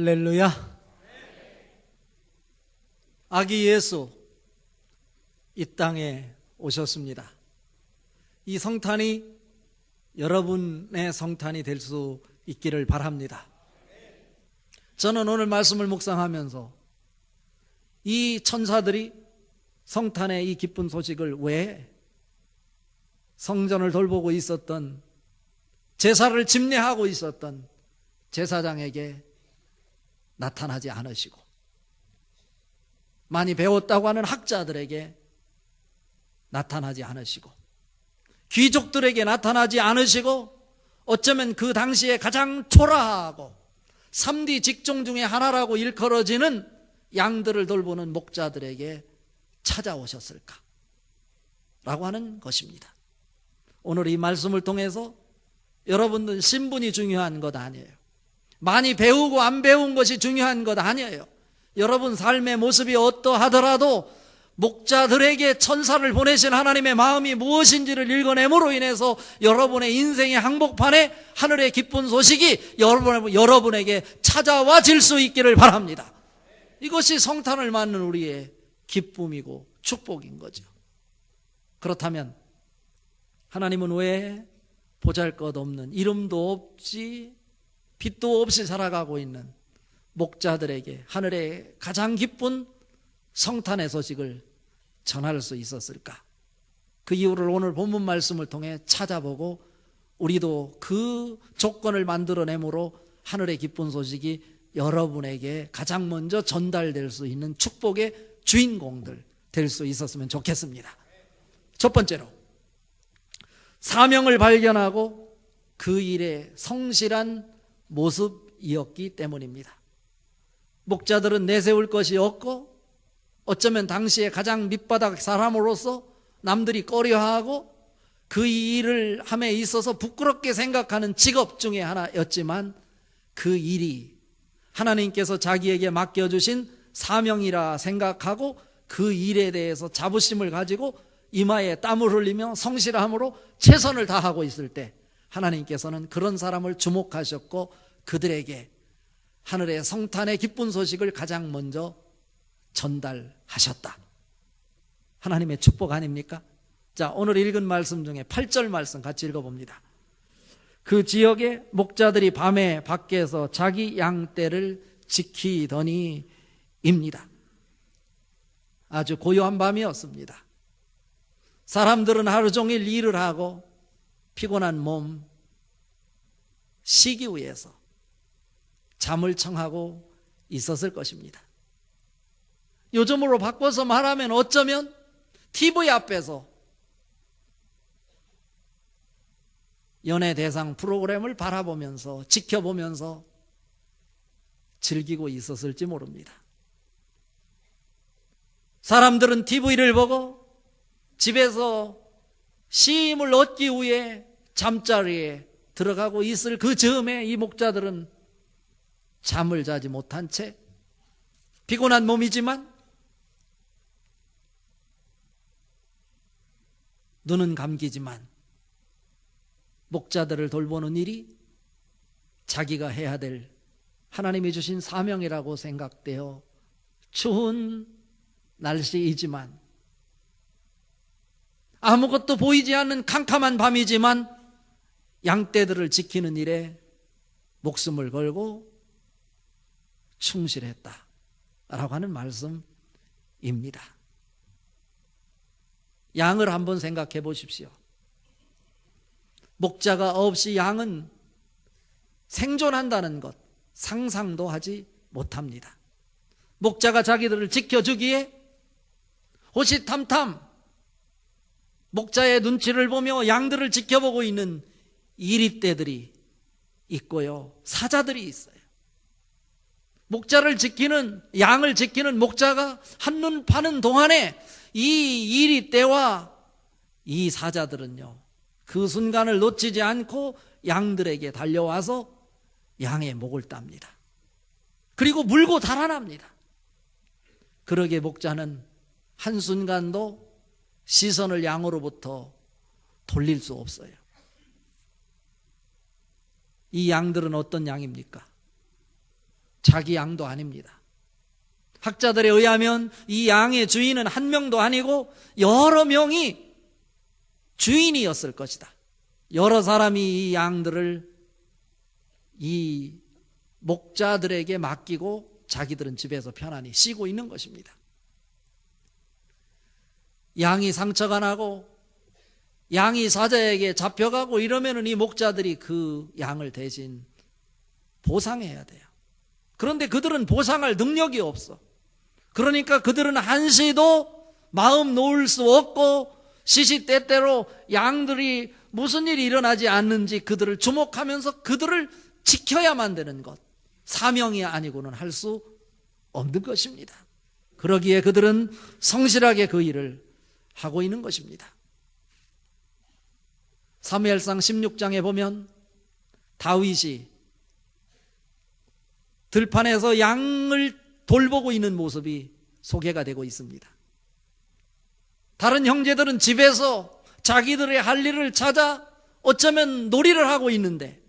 할렐루야. 아기 예수 이 땅에 오셨습니다. 이 성탄이 여러분의 성탄이 될 수 있기를 바랍니다. 저는 오늘 말씀을 묵상하면서 이 천사들이 성탄의 이 기쁜 소식을 왜 성전을 돌보고 있었던, 제사를 집례하고 있었던 제사장에게 나타나지 않으시고, 많이 배웠다고 하는 학자들에게 나타나지 않으시고, 귀족들에게 나타나지 않으시고, 어쩌면 그 당시에 가장 초라하고 3D 직종 중에 하나라고 일컬어지는 양들을 돌보는 목자들에게 찾아오셨을까? 라고 하는 것입니다. 오늘 이 말씀을 통해서 여러분들 신분이 중요한 것 아니에요. 많이 배우고 안 배운 것이 중요한 것 아니에요. 여러분 삶의 모습이 어떠하더라도 목자들에게 천사를 보내신 하나님의 마음이 무엇인지를 읽어냄으로 인해서 여러분의 인생의 항복판에 하늘의 기쁜 소식이 여러분에게 찾아와질 수 있기를 바랍니다. 이것이 성탄을 맞는 우리의 기쁨이고 축복인 거죠. 그렇다면 하나님은 왜 보잘것없는, 이름도 없이 빛도 없이 살아가고 있는 목자들에게 하늘의 가장 기쁜 성탄의 소식을 전할 수 있었을까? 그 이유를 오늘 본문 말씀을 통해 찾아보고 우리도 그 조건을 만들어내므로 하늘의 기쁜 소식이 여러분에게 가장 먼저 전달될 수 있는 축복의 주인공들 될 수 있었으면 좋겠습니다. 첫 번째로, 사명을 발견하고 그 일에 성실한 모습이었기 때문입니다. 목자들은 내세울 것이 없고, 어쩌면 당시에 가장 밑바닥 사람으로서 남들이 꺼려하고 그 일을 함에 있어서 부끄럽게 생각하는 직업 중에 하나였지만, 그 일이 하나님께서 자기에게 맡겨주신 사명이라 생각하고 그 일에 대해서 자부심을 가지고 이마에 땀을 흘리며 성실함으로 최선을 다하고 있을 때 하나님께서는 그런 사람을 주목하셨고 그들에게 하늘의 성탄의 기쁜 소식을 가장 먼저 전달하셨다. 하나님의 축복 아닙니까? 자, 오늘 읽은 말씀 중에 8절 말씀 같이 읽어봅니다. 그 지역의 목자들이 밤에 밖에서 자기 양떼를 지키더니 입니다. 아주 고요한 밤이었습니다. 사람들은 하루 종일 일을 하고 피곤한 몸 쉬기 위해서 잠을 청하고 있었을 것입니다. 요즘으로 바꿔서 말하면 어쩌면 TV 앞에서 연예대상 프로그램을 바라보면서 지켜보면서 즐기고 있었을지 모릅니다. 사람들은 TV를 보고 집에서 쉼을 얻기 위해 잠자리에 들어가고 있을 그 즈음에 이 목자들은 잠을 자지 못한 채 피곤한 몸이지만 눈은 감기지만 목자들을 돌보는 일이 자기가 해야 될 하나님이 주신 사명이라고 생각되어 추운 날씨이지만, 아무것도 보이지 않는 캄캄한 밤이지만 양떼들을 지키는 일에 목숨을 걸고 충실했다라고 하는 말씀입니다. 양을 한번 생각해 보십시오. 목자가 없이 양은 생존한다는 것 상상도 하지 못합니다. 목자가 자기들을 지켜주기에 호시탐탐 목자의 눈치를 보며 양들을 지켜보고 있는 이리떼들이 있고요, 사자들이 있어요. 목자를 지키는, 양을 지키는 목자가 한눈 파는 동안에 이 이리떼와 이 사자들은요, 그 순간을 놓치지 않고 양들에게 달려와서 양의 목을 땁니다. 그리고 물고 달아납니다. 그러게 목자는 한순간도 시선을 양으로부터 돌릴 수 없어요. 이 양들은 어떤 양입니까? 자기 양도 아닙니다. 학자들에 의하면 이 양의 주인은 한 명도 아니고 여러 명이 주인이었을 것이다. 여러 사람이 이 양들을 이 목자들에게 맡기고 자기들은 집에서 편안히 쉬고 있는 것입니다. 양이 상처가 나고 양이 사자에게 잡혀가고 이러면은 이 목자들이 그 양을 대신 보상해야 돼요. 그런데 그들은 보상할 능력이 없어. 그러니까 그들은 한시도 마음 놓을 수 없고 시시때때로 양들이 무슨 일이 일어나지 않는지 그들을 주목하면서 그들을 지켜야만 되는 것, 사명이 아니고는 할 수 없는 것입니다. 그러기에 그들은 성실하게 그 일을 하고 있는 것입니다. 사무엘상 16장에 보면 다윗이 들판에서 양을 돌보고 있는 모습이 소개가 되고 있습니다. 다른 형제들은 집에서 자기들의 할 일을 찾아 어쩌면 놀이를 하고 있는데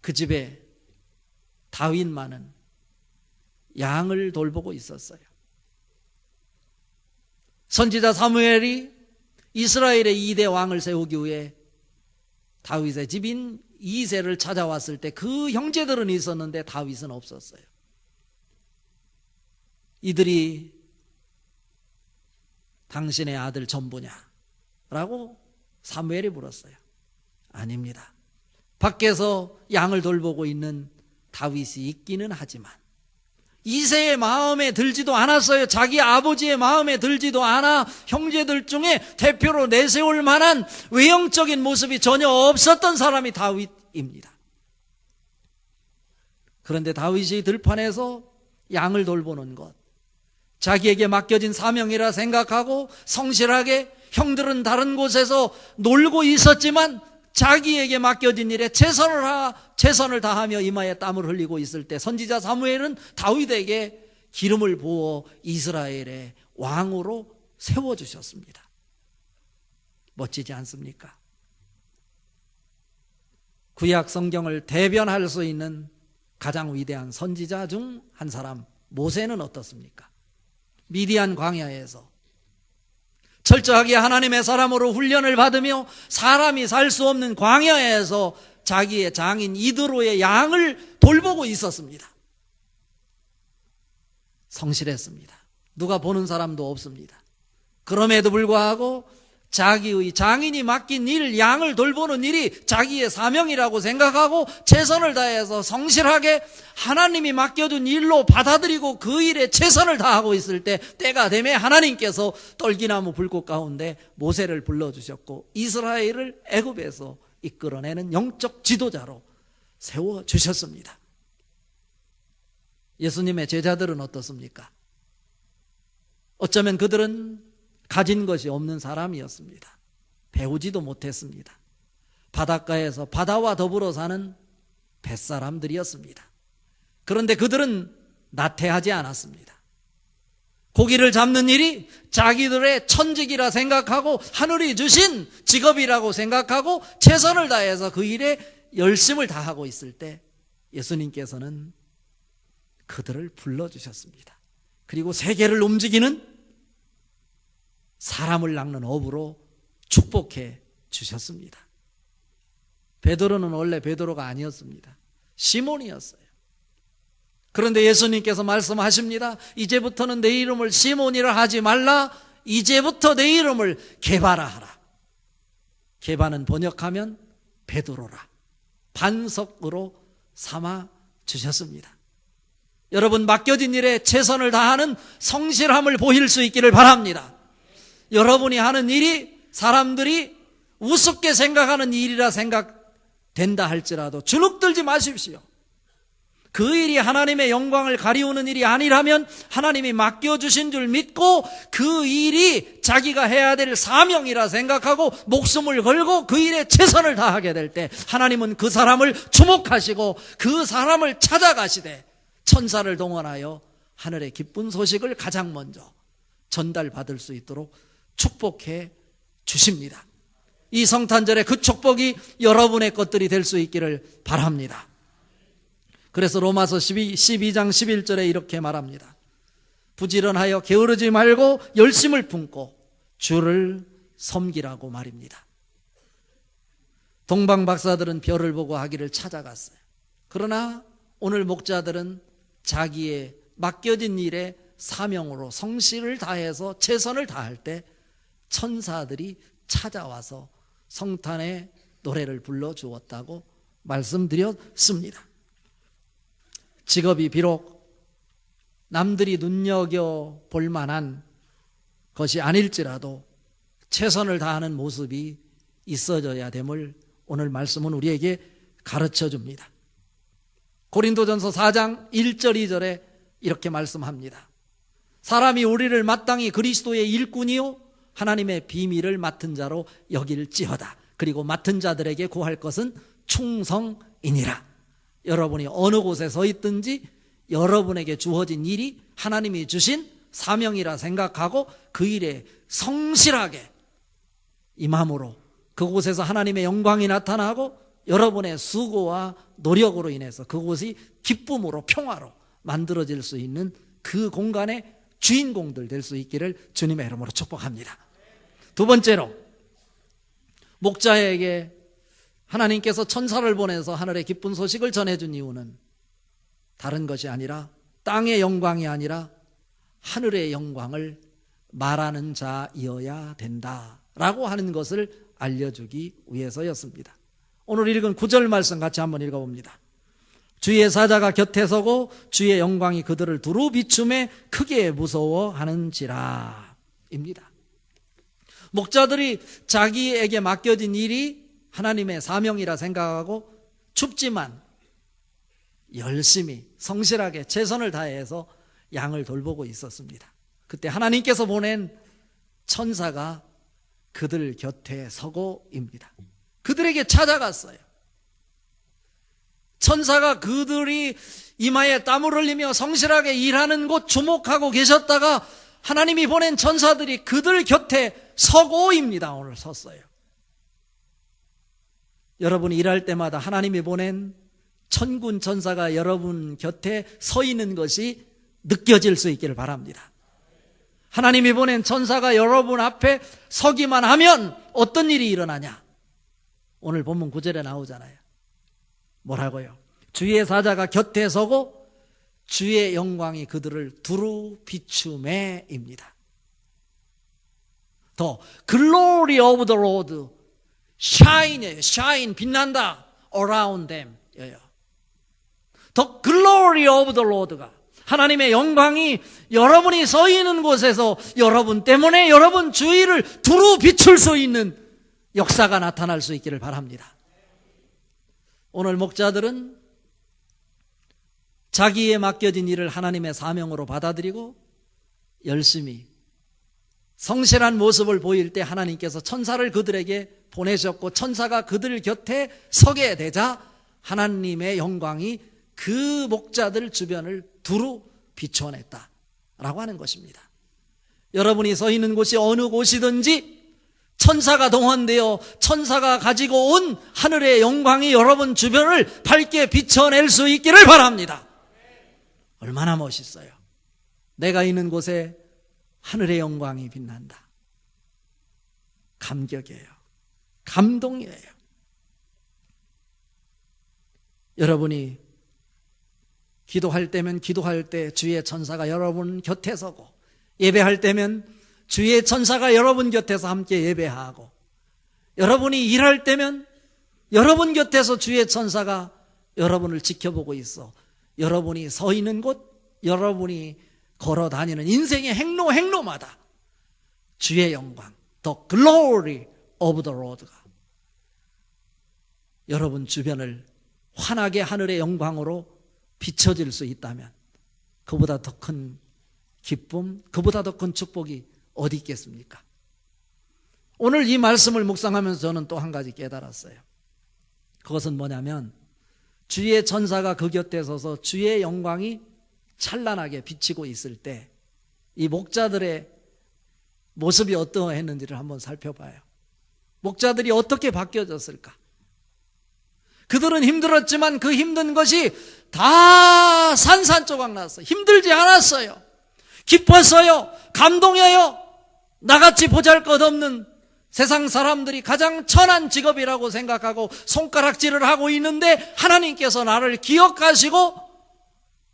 그 집에 다윗만은 양을 돌보고 있었어요. 선지자 사무엘이 이스라엘의 2대 왕을 세우기 위해 다윗의 집인 이새를 찾아왔을 때 그 형제들은 있었는데 다윗은 없었어요. 이들이 당신의 아들 전부냐? 라고 사무엘이 물었어요. 아닙니다. 밖에서 양을 돌보고 있는 다윗이 있기는 하지만 이새의 마음에 들지도 않았어요. 자기 아버지의 마음에 들지도 않아 형제들 중에 대표로 내세울 만한 외형적인 모습이 전혀 없었던 사람이 다윗입니다. 그런데 다윗이 들판에서 양을 돌보는 것, 자기에게 맡겨진 사명이라 생각하고 성실하게, 형들은 다른 곳에서 놀고 있었지만 자기에게 맡겨진 일에 최선을 다하며 이마에 땀을 흘리고 있을 때 선지자 사무엘은 다윗에게 기름을 부어 이스라엘의 왕으로 세워주셨습니다. 멋지지 않습니까? 구약 성경을 대변할 수 있는 가장 위대한 선지자 중 한 사람 모세는 어떻습니까? 미디안 광야에서 철저하게 하나님의 사람으로 훈련을 받으며 사람이 살 수 없는 광야에서 자기의 장인 이드로의 양을 돌보고 있었습니다. 성실했습니다. 누가 보는 사람도 없습니다. 그럼에도 불구하고 자기의 장인이 맡긴 일, 양을 돌보는 일이 자기의 사명이라고 생각하고 최선을 다해서 성실하게 하나님이 맡겨준 일로 받아들이고 그 일에 최선을 다하고 있을 때 때가 되매 하나님께서 떨기나무 불꽃 가운데 모세를 불러주셨고 이스라엘을 애굽에서 이끌어내는 영적 지도자로 세워주셨습니다. 예수님의 제자들은 어떻습니까? 어쩌면 그들은 가진 것이 없는 사람이었습니다. 배우지도 못했습니다. 바닷가에서 바다와 더불어 사는 뱃사람들이었습니다. 그런데 그들은 나태하지 않았습니다. 고기를 잡는 일이 자기들의 천직이라 생각하고 하늘이 주신 직업이라고 생각하고 최선을 다해서 그 일에 열심을 다하고 있을 때 예수님께서는 그들을 불러주셨습니다. 그리고 세계를 움직이는 사람을 낚는 업으로 축복해 주셨습니다. 베드로는 원래 베드로가 아니었습니다. 시몬이었어요. 그런데 예수님께서 말씀하십니다. 이제부터는 내 이름을 시몬이라 하지 말라. 이제부터 내 이름을 게바라 하라. 게바는 번역하면 베드로라. 반석으로 삼아 주셨습니다. 여러분, 맡겨진 일에 최선을 다하는 성실함을 보일 수 있기를 바랍니다. 여러분이 하는 일이 사람들이 우습게 생각하는 일이라 생각된다 할지라도 주눅들지 마십시오. 그 일이 하나님의 영광을 가리우는 일이 아니라면 하나님이 맡겨주신 줄 믿고 그 일이 자기가 해야 될 사명이라 생각하고 목숨을 걸고 그 일에 최선을 다하게 될 때 하나님은 그 사람을 주목하시고 그 사람을 찾아가시되 천사를 동원하여 하늘의 기쁜 소식을 가장 먼저 전달받을 수 있도록 축복해 주십니다. 이 성탄절에 그 축복이 여러분의 것들이 될 수 있기를 바랍니다. 그래서 로마서 12장 11절에 이렇게 말합니다. 부지런하여 게으르지 말고 열심을 품고 주를 섬기라고 말입니다. 동방 박사들은 별을 보고 하기를 찾아갔어요. 그러나 오늘 목자들은 자기의 맡겨진 일에 사명으로 성실을 다해서 최선을 다할 때 천사들이 찾아와서 성탄의 노래를 불러주었다고 말씀드렸습니다. 직업이 비록 남들이 눈여겨볼 만한 것이 아닐지라도 최선을 다하는 모습이 있어져야 됨을 오늘 말씀은 우리에게 가르쳐 줍니다. 고린도전서 4장 1절 2절에 이렇게 말씀합니다. 사람이 우리를 마땅히 그리스도의 일꾼이요 하나님의 비밀을 맡은 자로 여길지어다. 그리고 맡은 자들에게 구할 것은 충성이니라. 여러분이 어느 곳에 서 있든지 여러분에게 주어진 일이 하나님이 주신 사명이라 생각하고 그 일에 성실하게 임함으로 그곳에서 하나님의 영광이 나타나고 여러분의 수고와 노력으로 인해서 그곳이 기쁨으로 평화로 만들어질 수 있는 그 공간의 주인공들 될 수 있기를 주님의 이름으로 축복합니다. 두 번째로, 목자에게 하나님께서 천사를 보내서 하늘의 기쁜 소식을 전해준 이유는 다른 것이 아니라 땅의 영광이 아니라 하늘의 영광을 말하는 자이어야 된다라고 하는 것을 알려주기 위해서였습니다. 오늘 읽은 9절 말씀 같이 한번 읽어봅니다. 주의 사자가 곁에 서고 주의 영광이 그들을 두루 비춤에 크게 무서워하는지라 입니다. 목자들이 자기에게 맡겨진 일이 하나님의 사명이라 생각하고 춥지만 열심히 성실하게 최선을 다해서 양을 돌보고 있었습니다. 그때 하나님께서 보낸 천사가 그들 곁에 서고입니다. 그들에게 찾아갔어요. 천사가 그들이 이마에 땀을 흘리며 성실하게 일하는 곳 주목하고 계셨다가 하나님이 보낸 천사들이 그들 곁에 서고입니다. 오늘 섰어요. 여러분이 일할 때마다 하나님이 보낸 천군 천사가 여러분 곁에 서 있는 것이 느껴질 수 있기를 바랍니다. 하나님이 보낸 천사가 여러분 앞에 서기만 하면 어떤 일이 일어나냐? 오늘 본문 9절에 나오잖아요. 뭐라고요? 주의 사자가 곁에 서고 주의 영광이 그들을 두루 비추매입니다. 더 glory of the Lord shine 빛난다 around them. 더 glory of the Lord가 하나님의 영광이 여러분이 서 있는 곳에서 여러분 때문에 여러분 주위를 두루 비출 수 있는 역사가 나타날 수 있기를 바랍니다. 오늘 목자들은 자기에 맡겨진 일을 하나님의 사명으로 받아들이고 열심히 성실한 모습을 보일 때 하나님께서 천사를 그들에게 보내셨고 천사가 그들 곁에 서게 되자 하나님의 영광이 그 목자들 주변을 두루 비춰냈다라고 하는 것입니다. 여러분이 서 있는 곳이 어느 곳이든지 천사가 동원되어 천사가 가지고 온 하늘의 영광이 여러분 주변을 밝게 비춰낼 수 있기를 바랍니다. 얼마나 멋있어요. 내가 있는 곳에 하늘의 영광이 빛난다. 감격이에요. 감동이에요. 여러분이 기도할 때면 기도할 때 주의 천사가 여러분 곁에 서고 예배할 때면 주의 천사가 여러분 곁에서 함께 예배하고 여러분이 일할 때면 여러분 곁에서 주의 천사가 여러분을 지켜보고 있어 여러분이 서 있는 곳 여러분이 걸어 다니는 인생의 행로마다 주의 영광 The glory of the Lord가 여러분 주변을 환하게 하늘의 영광으로 비춰질 수 있다면 그보다 더 큰 기쁨, 그보다 더 큰 축복이 어디 있겠습니까? 오늘 이 말씀을 묵상하면서 저는 또 한 가지 깨달았어요. 그것은 뭐냐면 주의 천사가 그 곁에 서서 주의 영광이 찬란하게 비치고 있을 때 이 목자들의 모습이 어떠했는지를 한번 살펴봐요. 목자들이 어떻게 바뀌어졌을까? 그들은 힘들었지만 그 힘든 것이 다 산산조각 났어요. 힘들지 않았어요. 기뻤어요. 감동해요. 나같이 보잘것없는 세상 사람들이 가장 천한 직업이라고 생각하고 손가락질을 하고 있는데 하나님께서 나를 기억하시고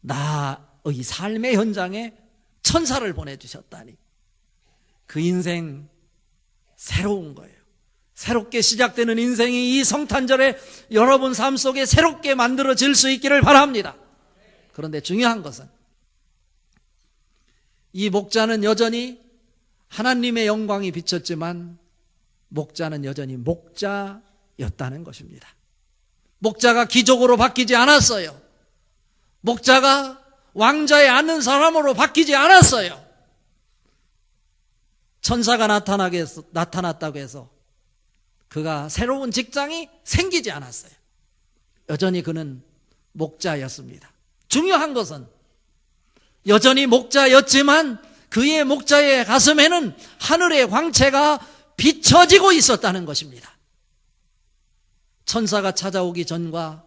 나의 삶의 현장에 천사를 보내주셨다니, 그 인생 새로운 거예요. 새롭게 시작되는 인생이 이 성탄절에 여러분 삶 속에 새롭게 만들어질 수 있기를 바랍니다. 그런데 중요한 것은 이 목자는 여전히 하나님의 영광이 비쳤지만 목자는 여전히 목자였다는 것입니다. 목자가 귀족으로 바뀌지 않았어요. 목자가 왕자에 앉는 사람으로 바뀌지 않았어요. 천사가 나타났다고 해서 그가 새로운 직장이 생기지 않았어요. 여전히 그는 목자였습니다. 중요한 것은 여전히 목자였지만 그의 목자의 가슴에는 하늘의 광채가 비춰지고 있었다는 것입니다. 천사가 찾아오기 전과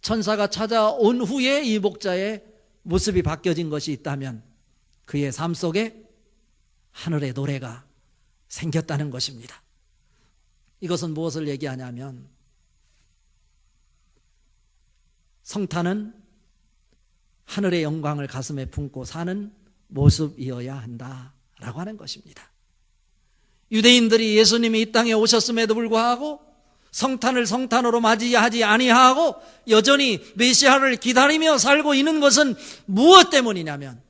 천사가 찾아온 후에 이 목자의 모습이 바뀌어진 것이 있다면 그의 삶 속에 하늘의 노래가 생겼다는 것입니다. 이것은 무엇을 얘기하냐면 성탄은 하늘의 영광을 가슴에 품고 사는 모습이어야 한다라고 하는 것입니다. 유대인들이 예수님이 이 땅에 오셨음에도 불구하고 성탄을 성탄으로 맞이하지 아니하고 여전히 메시아를 기다리며 살고 있는 것은 무엇 때문이냐면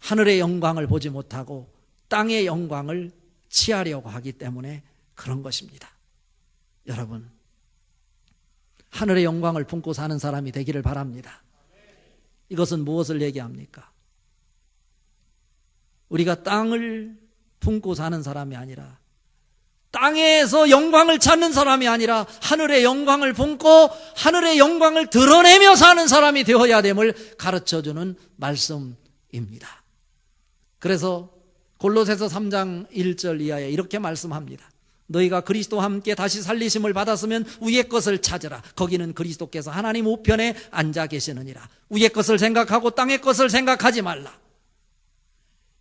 하늘의 영광을 보지 못하고 땅의 영광을 취하려고 하기 때문에 그런 것입니다. 여러분, 하늘의 영광을 품고 사는 사람이 되기를 바랍니다. 이것은 무엇을 얘기합니까? 우리가 땅을 품고 사는 사람이 아니라, 땅에서 영광을 찾는 사람이 아니라 하늘의 영광을 품고 하늘의 영광을 드러내며 사는 사람이 되어야 됨을 가르쳐주는 말씀입니다. 그래서 골로새서 3장 1절 이하에 이렇게 말씀합니다. 너희가 그리스도와 함께 다시 살리심을 받았으면 위의 것을 찾으라. 거기는 그리스도께서 하나님 우편에 앉아 계시느니라. 위의 것을 생각하고 땅의 것을 생각하지 말라.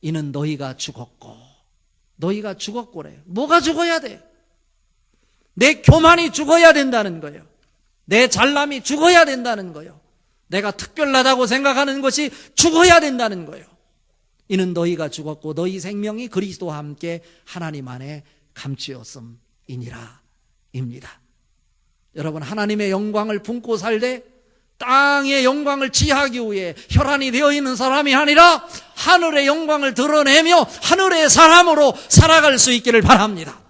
이는 너희가 죽었고래요. 뭐가 죽어야 돼? 내 교만이 죽어야 된다는 거예요. 내 잘남이 죽어야 된다는 거예요. 내가 특별하다고 생각하는 것이 죽어야 된다는 거예요. 이는 너희가 죽었고 너희 생명이 그리스도와 함께 하나님 안에 감추었음이니라 입니다. 여러분, 하나님의 영광을 품고 살되 땅의 영광을 취하기 위해 혈안이 되어 있는 사람이 아니라 하늘의 영광을 드러내며 하늘의 사람으로 살아갈 수 있기를 바랍니다.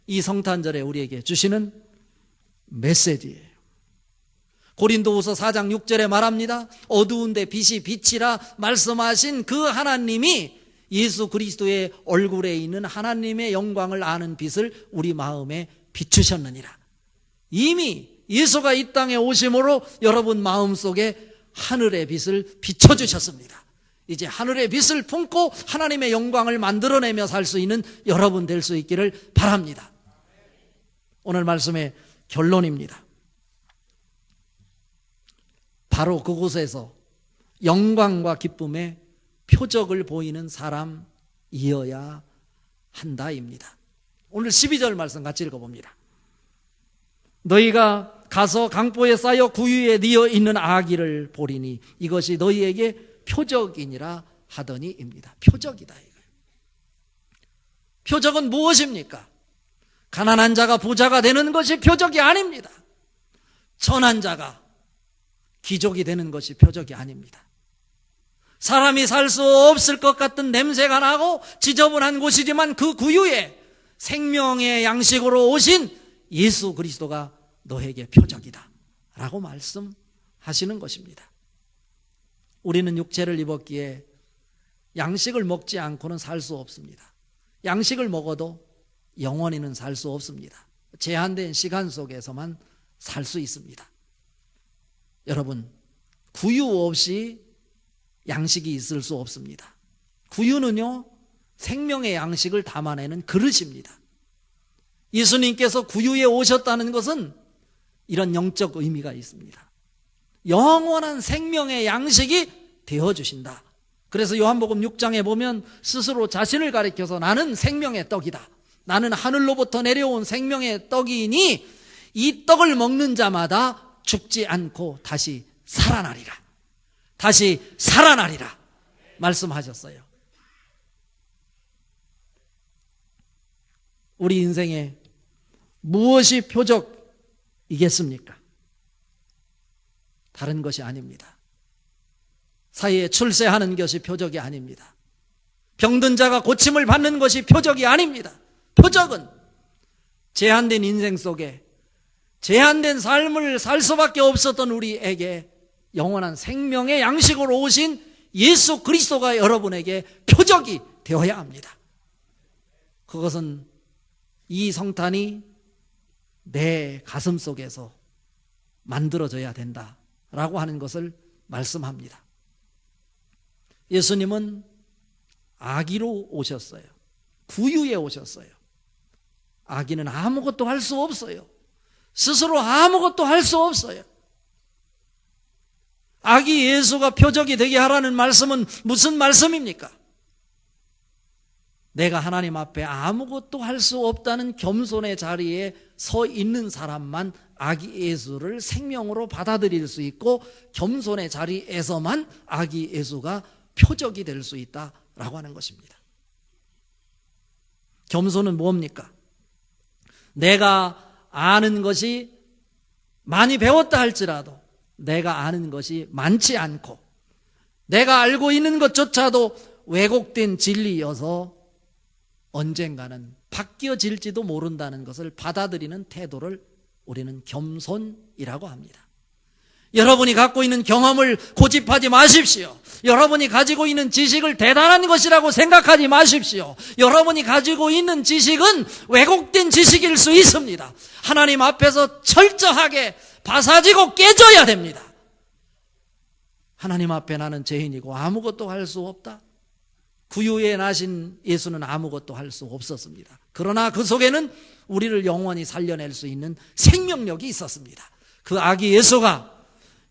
이 성탄절에 우리에게 주시는 메시지예요. 고린도후서 4장 6절에 말합니다. 어두운데 빛이 빛이라 말씀하신 그 하나님이 예수 그리스도의 얼굴에 있는 하나님의 영광을 아는 빛을 우리 마음에 비추셨느니라. 이미 예수가 이 땅에 오심으로 여러분 마음속에 하늘의 빛을 비춰주셨습니다. 이제 하늘의 빛을 품고 하나님의 영광을 만들어내며 살 수 있는 여러분 될 수 있기를 바랍니다. 오늘 말씀의 결론입니다. 바로 그곳에서 영광과 기쁨의 표적을 보이는 사람이어야 한다입니다. 오늘 12절 말씀 같이 읽어봅니다. 너희가 가서 강보에 쌓여 구유에 뉘어 있는 아기를 보리니 이것이 너희에게 표적이니라 하더니입니다. 표적이다 이거예요. 표적은 무엇입니까? 가난한 자가 부자가 되는 것이 표적이 아닙니다. 천한 자가 귀족이 되는 것이 표적이 아닙니다. 사람이 살 수 없을 것 같은 냄새가 나고 지저분한 곳이지만 그 구유에 생명의 양식으로 오신 예수 그리스도가 너에게 표적이다 라고 말씀하시는 것입니다. 우리는 육체를 입었기에 양식을 먹지 않고는 살 수 없습니다. 양식을 먹어도 영원히는 살 수 없습니다. 제한된 시간 속에서만 살 수 있습니다. 여러분, 구유 없이 양식이 있을 수 없습니다. 구유는요, 생명의 양식을 담아내는 그릇입니다. 예수님께서 구유에 오셨다는 것은 이런 영적 의미가 있습니다. 영원한 생명의 양식이 되어주신다. 그래서 요한복음 6장에 보면 스스로 자신을 가리켜서 나는 생명의 떡이다, 나는 하늘로부터 내려온 생명의 떡이니 이 떡을 먹는 자마다 죽지 않고 다시 살아나리라, 다시 살아나리라 말씀하셨어요. 우리 인생에 무엇이 표적이겠습니까? 다른 것이 아닙니다. 사이에 출세하는 것이 표적이 아닙니다. 병든 자가 고침을 받는 것이 표적이 아닙니다. 표적은 제한된 인생 속에 제한된 삶을 살 수밖에 없었던 우리에게 영원한 생명의 양식으로 오신 예수 그리스도가 여러분에게 표적이 되어야 합니다. 그것은 이 성탄이 내 가슴 속에서 만들어져야 된다라고 하는 것을 말씀합니다. 예수님은 아기로 오셨어요. 구유에 오셨어요. 아기는 아무것도 할 수 없어요. 스스로 아무것도 할 수 없어요. 아기 예수가 표적이 되게 하라는 말씀은 무슨 말씀입니까? 내가 하나님 앞에 아무것도 할 수 없다는 겸손의 자리에 서 있는 사람만 아기 예수를 생명으로 받아들일 수 있고, 겸손의 자리에서만 아기 예수가 표적이 될 수 있다라고 하는 것입니다. 겸손은 뭡니까? 내가 아는 것이 많이 배웠다 할지라도 내가 아는 것이 많지 않고, 내가 알고 있는 것조차도 왜곡된 진리여서 언젠가는 바뀌어질지도 모른다는 것을 받아들이는 태도를 우리는 겸손이라고 합니다. 여러분이 갖고 있는 경험을 고집하지 마십시오. 여러분이 가지고 있는 지식을 대단한 것이라고 생각하지 마십시오. 여러분이 가지고 있는 지식은 왜곡된 지식일 수 있습니다. 하나님 앞에서 철저하게 바사지고 깨져야 됩니다. 하나님 앞에 나는 죄인이고 아무것도 할 수 없다. 구유에 나신 예수는 아무것도 할 수 없었습니다. 그러나 그 속에는 우리를 영원히 살려낼 수 있는 생명력이 있었습니다. 그 아기 예수가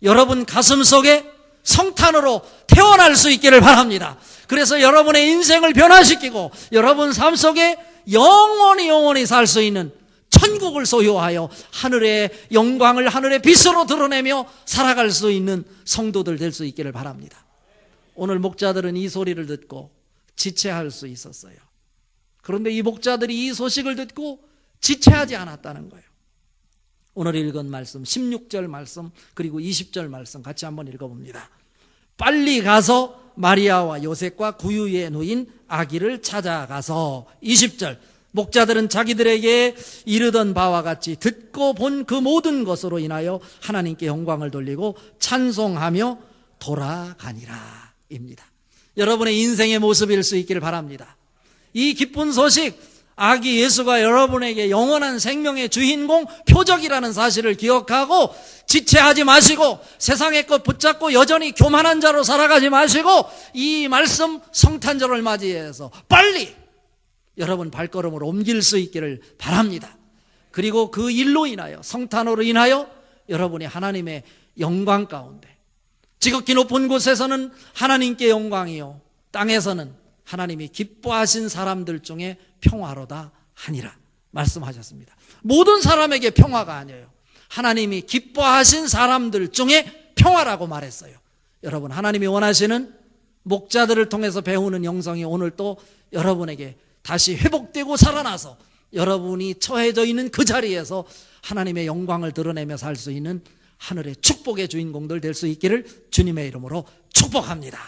여러분 가슴 속에 성탄으로 태어날 수 있기를 바랍니다. 그래서 여러분의 인생을 변화시키고 여러분 삶 속에 영원히 살 수 있는 천국을 소유하여 하늘의 영광을 하늘의 빛으로 드러내며 살아갈 수 있는 성도들 될 수 있기를 바랍니다. 오늘 목자들은 이 소리를 듣고 지체할 수 있었어요. 그런데 이 목자들이 이 소식을 듣고 지체하지 않았다는 거예요. 오늘 읽은 말씀 16절 말씀 그리고 20절 말씀 같이 한번 읽어봅니다. 빨리 가서 마리아와 요셉과 구유에 누인 아기를 찾아가서 20절 목자들은 자기들에게 이르던 바와 같이 듣고 본 그 모든 것으로 인하여 하나님께 영광을 돌리고 찬송하며 돌아가니라 입니다. 여러분의 인생의 모습일 수 있기를 바랍니다. 이 기쁜 소식, 아기 예수가 여러분에게 영원한 생명의 주인공 표적이라는 사실을 기억하고 지체하지 마시고 세상의 것 붙잡고 여전히 교만한 자로 살아가지 마시고 이 말씀 성탄절을 맞이해서 빨리 여러분 발걸음을 옮길 수 있기를 바랍니다. 그리고 그 일로 인하여 성탄으로 인하여 여러분이 하나님의 영광 가운데 지극히 높은 곳에서는 하나님께 영광이요 땅에서는 하나님이 기뻐하신 사람들 중에 평화로다 하니라 말씀하셨습니다. 모든 사람에게 평화가 아니에요. 하나님이 기뻐하신 사람들 중에 평화라고 말했어요. 여러분 하나님이 원하시는 목자들을 통해서 배우는 영성이 오늘 또 여러분에게 다시 회복되고 살아나서 여러분이 처해져 있는 그 자리에서 하나님의 영광을 드러내며 살 수 있는 하늘의 축복의 주인공들 될 수 있기를 주님의 이름으로 축복합니다.